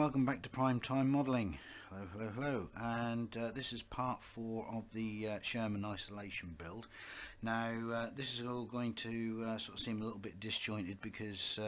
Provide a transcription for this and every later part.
welcome back to Prime Time Modelling. Hello, and this is part 4 of the Sherman isolation build. Now this is all going to sort of seem a little bit disjointed because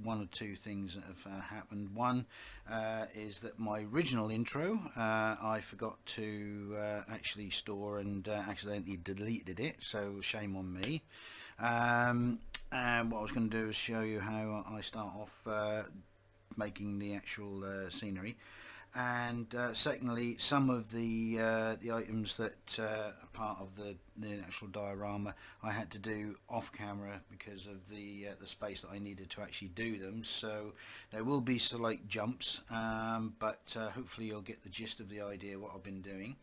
one or two things that have happened. One is that my original intro I forgot to actually store and accidentally deleted it, so shame on me. And what I was going to do is show you how I start off making the actual scenery, and secondly, some of the items that are part of the actual diorama I had to do off camera because of the space that I needed to actually do them. So there will be slight jumps, but hopefully you'll get the gist of the idea what I've been doing.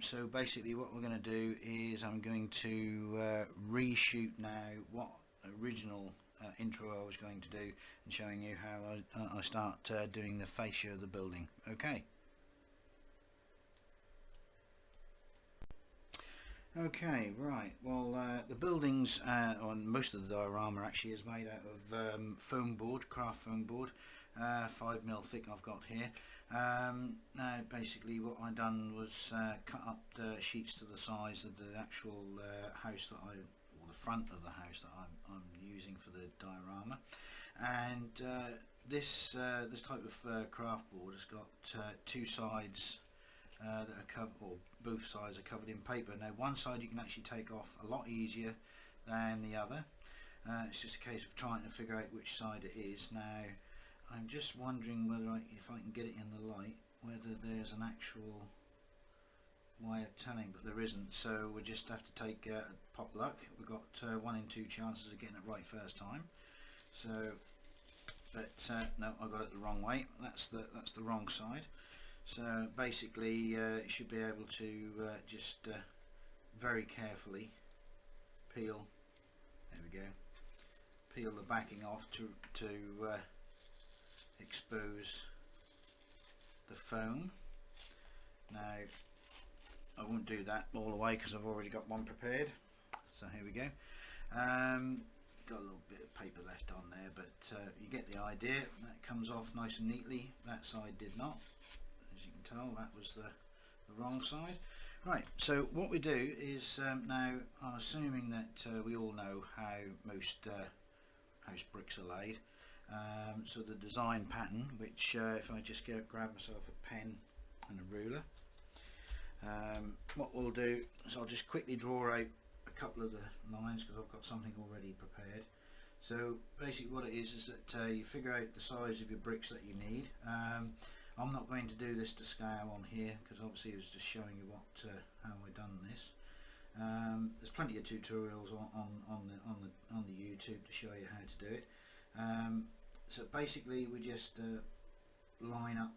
So basically what we're going to do is I'm going to reshoot now what original intro I was going to do, and showing you how I start doing the fascia of the building. Okay, right, well the buildings on most of the diorama actually is made out of foam board, craft foam board, 5mm thick I've got here. Now basically what I done was cut up the sheets to the size of the actual house that the front of the house that I'm using for the diorama, and this type of craft board has got two sides that are covered, or both sides are covered in paper. Now one side you can actually take off a lot easier than the other. It's just a case of trying to figure out which side it is. Now I'm just wondering whether if I can get it in the light, whether there's an actual way of telling, but there isn't, so we just have to take pot luck. We've got 1 in 2 chances of getting it right first time. So, but no, I got it the wrong way. That's the wrong side. So basically, you should be able to just very carefully peel. There we go. Peel the backing off to expose the foam. Now I won't do that all the way because I've already got one prepared. So here we go. Got a little bit of paper left on there, but you get the idea. That comes off nice and neatly. That side did not. As you can tell, that was the wrong side. Right, so what we do is now I'm assuming that we all know how most house bricks are laid. So the design pattern, which if I just grab myself a pen and a ruler, what we'll do is I'll just quickly draw out a couple of the lines because I've got something already prepared. So basically what it is that you figure out the size of your bricks that you need. I'm not going to do this to scale on here because obviously it was just showing you what how I done this. There's plenty of tutorials on the YouTube to show you how to do it. So basically we just line up,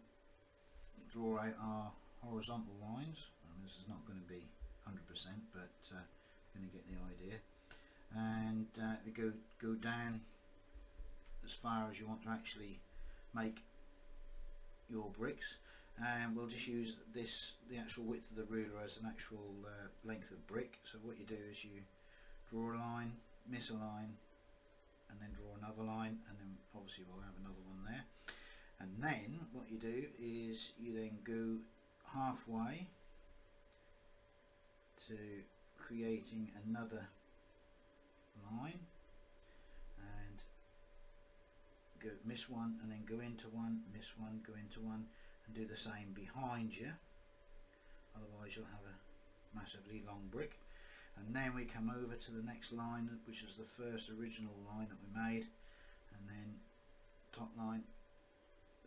draw out our horizontal lines. This is not going to be 100%, but going to get the idea, and we go down as far as you want to actually make your bricks, and we'll just use the actual width of the ruler as an actual length of brick. So what you do is you draw a line, miss a line, and then draw another line, and then obviously we'll have another one there. And then what you do is you then go halfway to creating another line, and go miss one, and then go into one, miss one, go into one, and do the same behind you, otherwise you'll have a massively long brick. And then we come over to the next line, which is the first original line that we made, and then top line,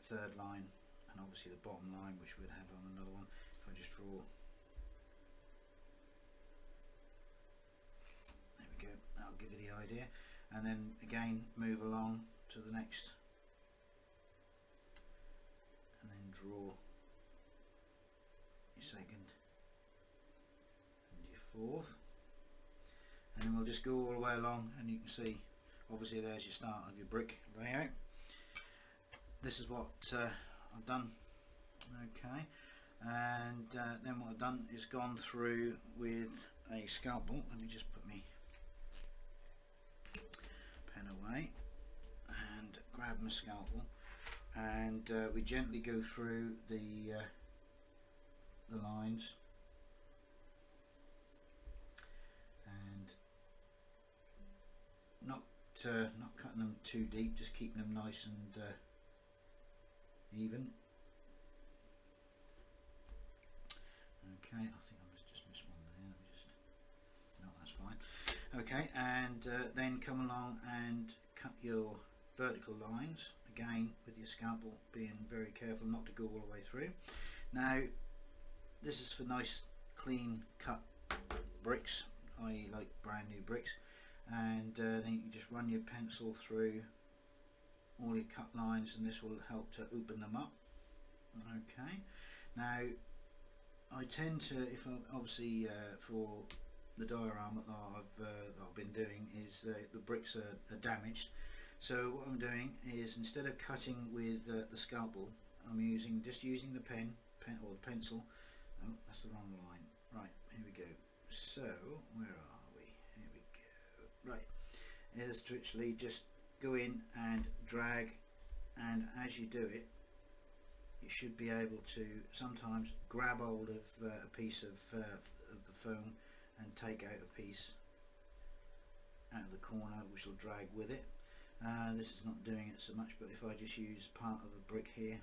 third line, and obviously the bottom line, which we'd have on another one. If I just draw, there we go, that'll give you the idea. And then again move along to the next, and then draw your second and your fourth, and then we'll just go all the way along, and you can see obviously there's your start of your brick layout. This is what I've done. Okay, and then what I've done is gone through with a scalpel. Let me just put my pen away and grab my scalpel, and we gently go through the lines, and not cutting them too deep, just keeping them nice and even. Okay, I think I just missed one there. Let me just, no, that's fine. Okay, and then come along and cut your vertical lines again with your scalpel, being very careful not to go all the way through. Now this is for nice clean cut bricks, i.e. like brand new bricks, and then you just run your pencil through all your cut lines, and this will help to open them up. Okay, now I tend to, if I, obviously for the diorama that I've been doing, is the bricks are damaged. So what I'm doing is, instead of cutting with the scalpel, I'm using the pen or the pencil. Oh, that's the wrong line. Right, here we go. So where are we? Here we go. Right, is to literally just go in and drag, and as you do it, you should be able to sometimes grab hold of a piece of the foam and take out a piece out of the corner, which will drag with it. This is not doing it so much, but if I just use part of a brick here,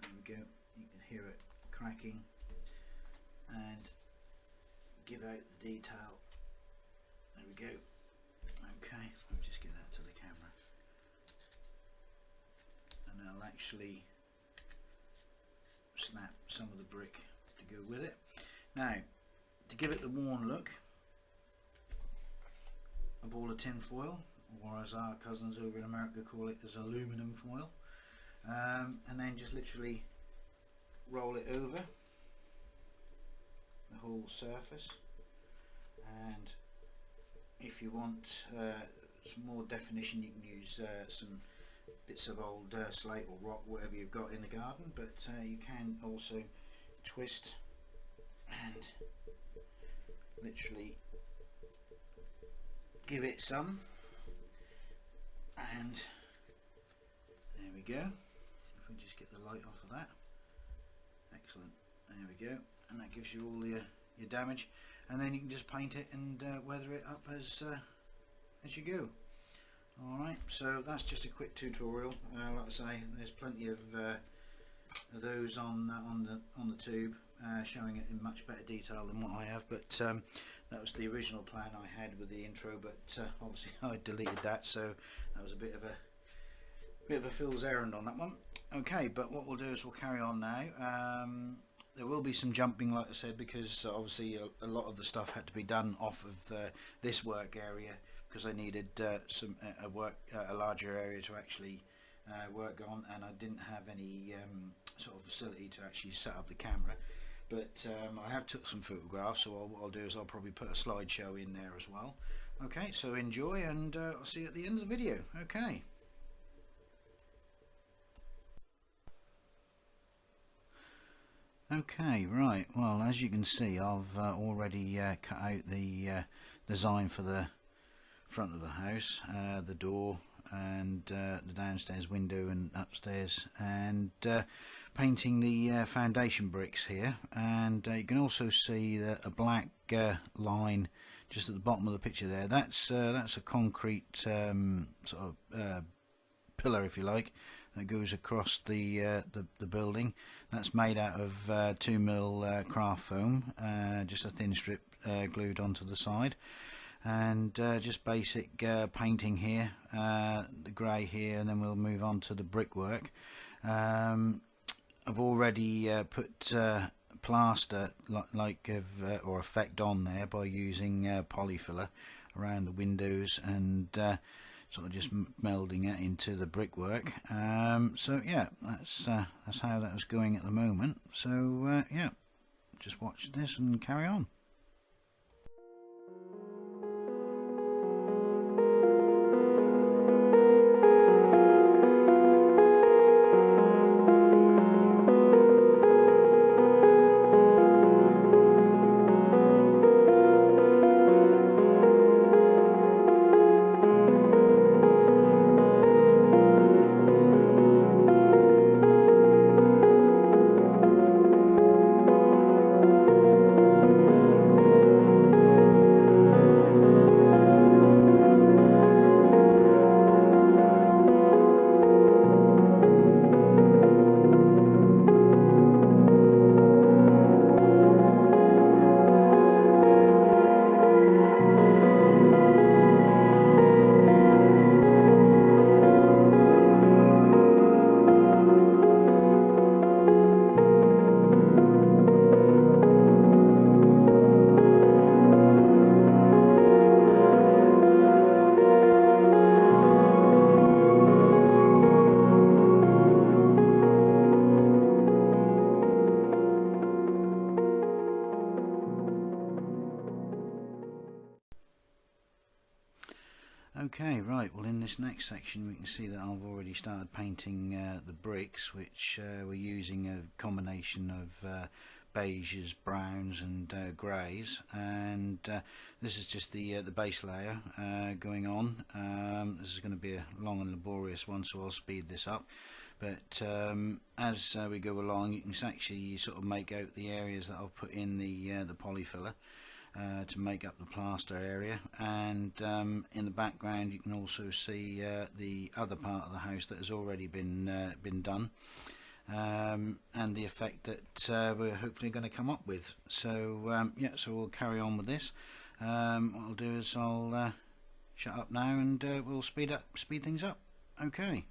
there we go, you can hear it cracking, and give out the detail. There we go. Okay, let me just get that to the camera, and I'll actually snap some of the brick to go with it. Now, to give it the worn look, a ball of tin foil, or as our cousins over in America call it, as aluminum foil, and then just literally roll it over the whole surface. And if you want some more definition, you can use some bits of old slate or rock, whatever you've got in the garden, but you can also twist and literally give it some, and there we go. If we just get the light off of that, excellent, there we go, and that gives you all your damage, and then you can just paint it and weather it up as you go. Alright, so that's just a quick tutorial. Like I say, there's plenty of those on the tube showing it in much better detail than what I have, but that was the original plan I had with the intro, but obviously I deleted that, so that was a bit of a fool's errand on that one. Okay, but what we'll do is we'll carry on now. There will be some jumping, like I said, because obviously a lot of the stuff had to be done off of this work area, because I needed a larger area to actually work on, and I didn't have any sort of facility to actually set up the camera. But I have took some photographs, so what I'll do is I'll probably put a slideshow in there as well. Okay, so enjoy, and I'll see you at the end of the video. Okay. Okay, right, well, as you can see, I've already cut out the design for the front of the house, the door, and the downstairs window and upstairs, and painting the foundation bricks here. And you can also see a black line just at the bottom of the picture there. That's a concrete sort of pillar, if you like, that goes across the building. That's made out of 2mm craft foam, just a thin strip glued onto the side, and just basic painting here, the grey here, and then we'll move on to the brickwork. I've already put plaster or effect on there by using polyfiller around the windows, and sort of just melding it into the brickwork. So yeah, that's how that was going at the moment. So yeah, just watch this and carry on. Okay, right, well in this next section we can see that I've already started painting the bricks, which we're using a combination of beiges, browns and greys, and this is just the base layer going on. This is going to be a long and laborious one, so I'll speed this up, but as we go along you can actually sort of make out the areas that I've put in the polyfiller to make up the plaster area, and in the background you can also see the other part of the house that has already been done, and the effect that we're hopefully going to come up with. So yeah, so we'll carry on with this. What I'll do is I'll shut up now, and we'll speed things up. Okay.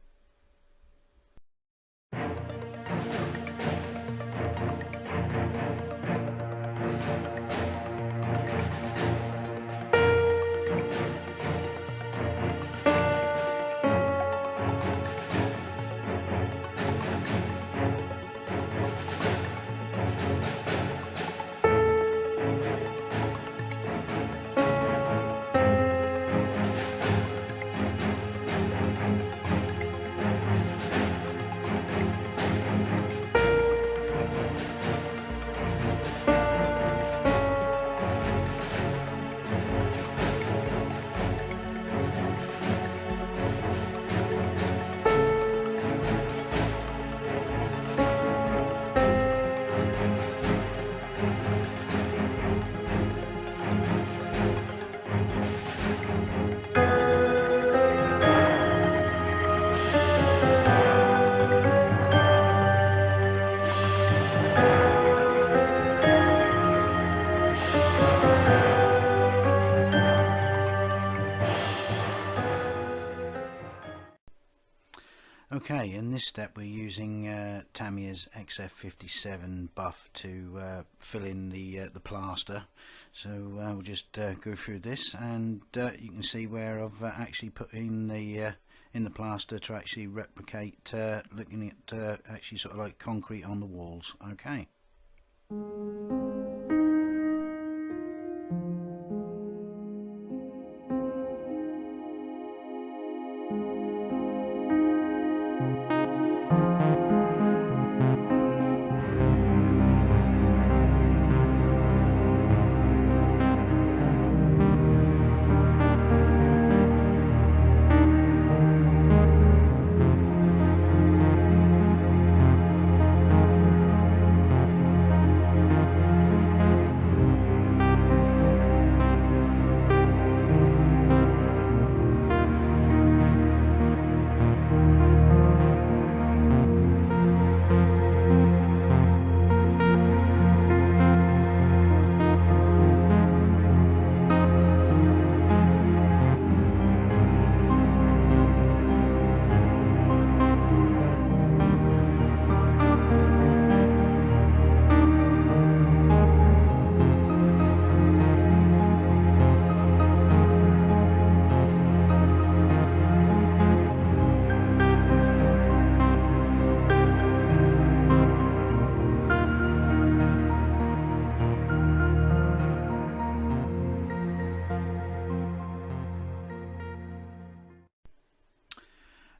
Okay, in this step we're using Tamiya's XF57 buff to fill in the plaster. So we'll just go through this, and you can see where I've actually put in the plaster to actually replicate looking at actually sort of like concrete on the walls. Okay.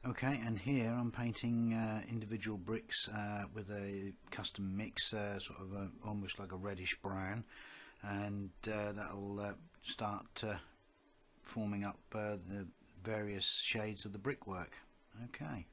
Okay, and here I'm painting individual bricks with a custom mix, sort of almost like a reddish brown, and that'll start forming up the various shades of the brickwork. Okay.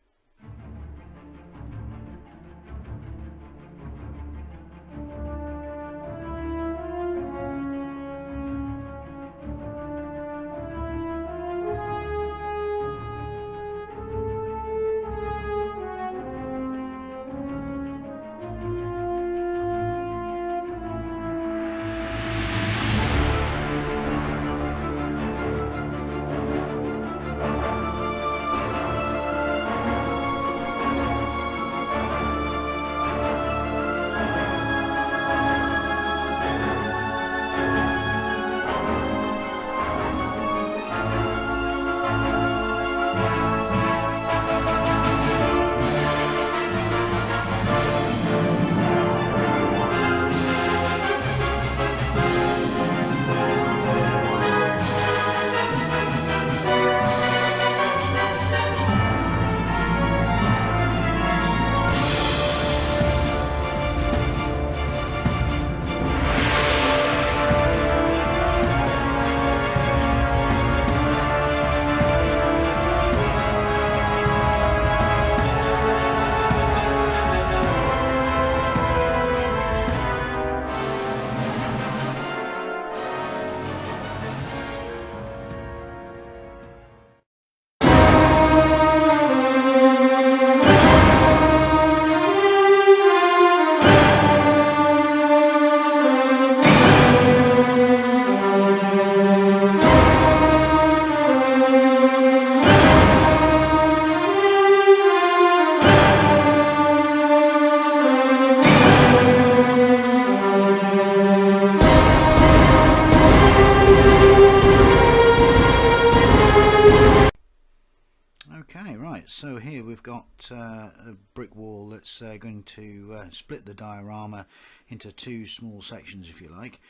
So here we've got a brick wall that's going to split the diorama into two small sections, if you like.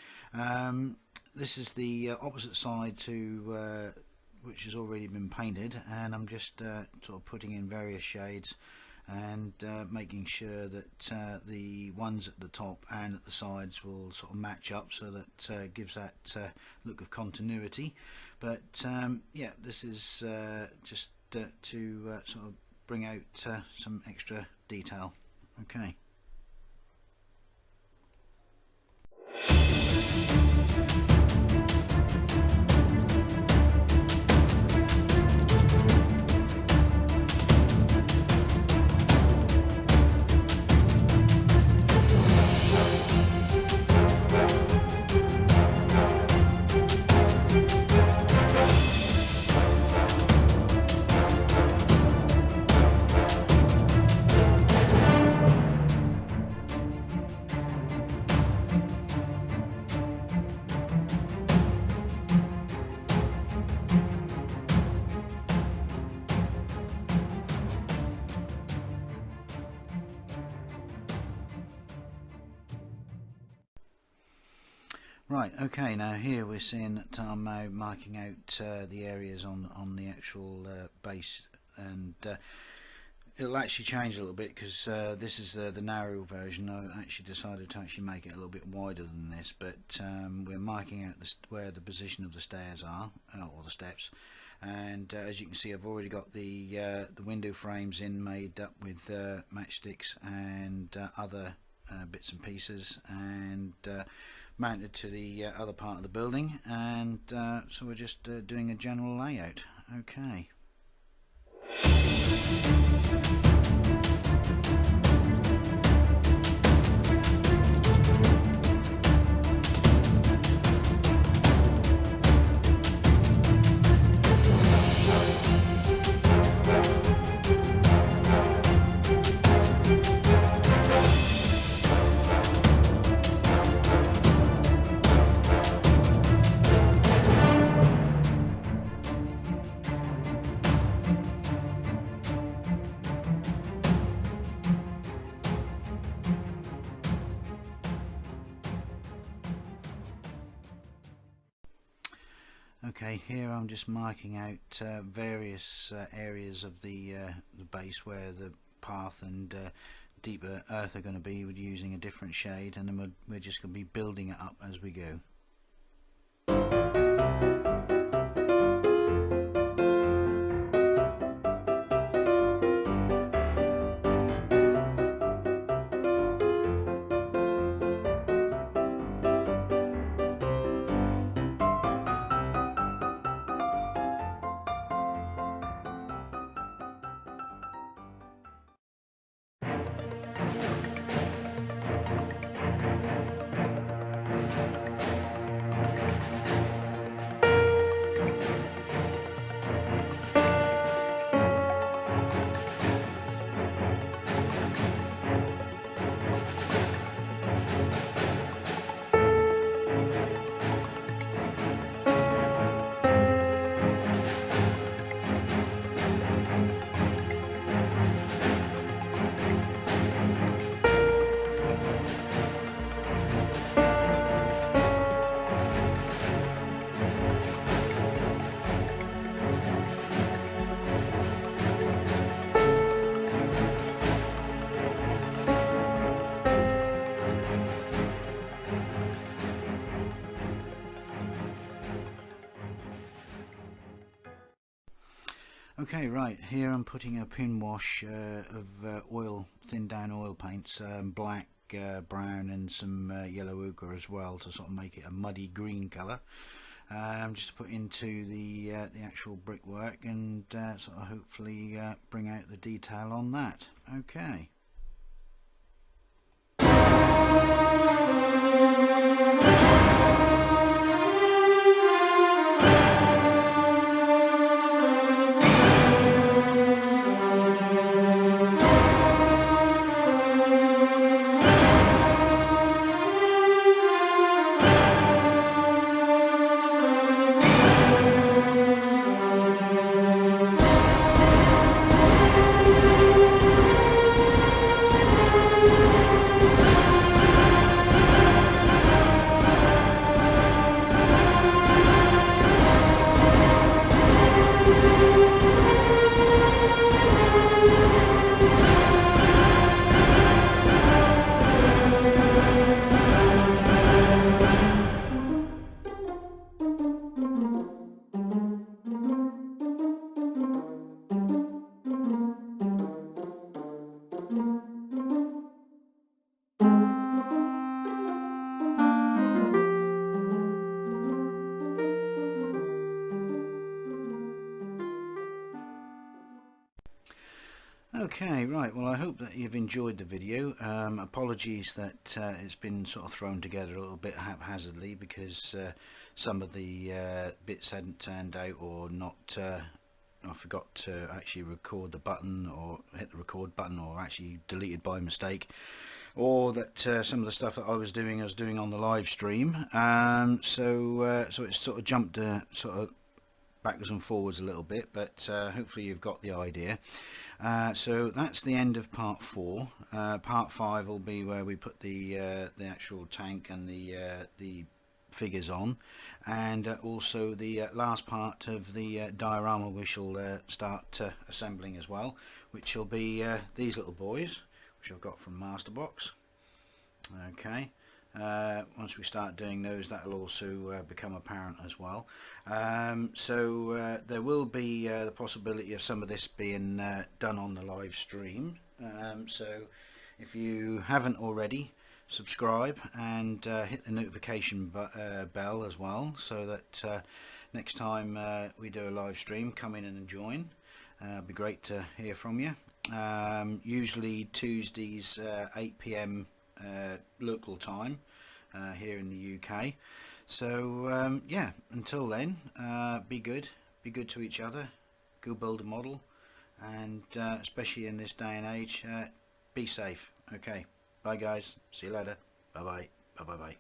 This is the opposite side to which has already been painted, and I'm just sort of putting in various shades and making sure that the ones at the top and at the sides will sort of match up, so that gives that look of continuity. But yeah, this is just to sort of bring out some extra detail. Okay. Right, okay, now here we're seeing that I'm now marking out the areas on the actual base, and it'll actually change a little bit because this is the narrow version. I actually decided to actually make it a little bit wider than this, but we're marking out where the position of the stairs are, or the steps. And as you can see, I've already got the window frames made up with matchsticks and other bits and pieces, and mounted to the other part of the building, and so we're just doing a general layout. Okay. Okay, here I'm just marking out various areas of the base where the path and deeper earth are going to be, with using a different shade, and then we're just going to be building it up as we go. Okay, right, here I'm putting a pin wash of oil, thin down oil paints, black, brown and some yellow ochre as well, to sort of make it a muddy green colour, just to put into the actual brickwork, and sort of hopefully bring out the detail on that. Okay. Okay, right, well I hope that you've enjoyed the video. Apologies that it's been sort of thrown together a little bit haphazardly because some of the bits hadn't turned out, or not, I forgot to actually record the button, or hit the record button, or actually deleted by mistake, or that some of the stuff that I was doing on the live stream. So it's sort of jumped sort of backwards and forwards a little bit, but hopefully you've got the idea. So that's the end of part 4. Part 5 will be where we put the actual tank and the figures on, and also the last part of the diorama we shall start assembling as well, which will be these little boys, which I've got from Masterbox. Okay. Once we start doing those, that will also become apparent as well. So there will be the possibility of some of this being done on the live stream. So if you haven't already, subscribe and hit the notification bell as well, so that next time we do a live stream, come in and join. It'd be great to hear from you. Usually Tuesdays 8 PM local time here in the UK. So yeah, until then, be good to each other, go build a model, and especially in this day and age, be safe. Okay, bye guys, see you later, bye bye.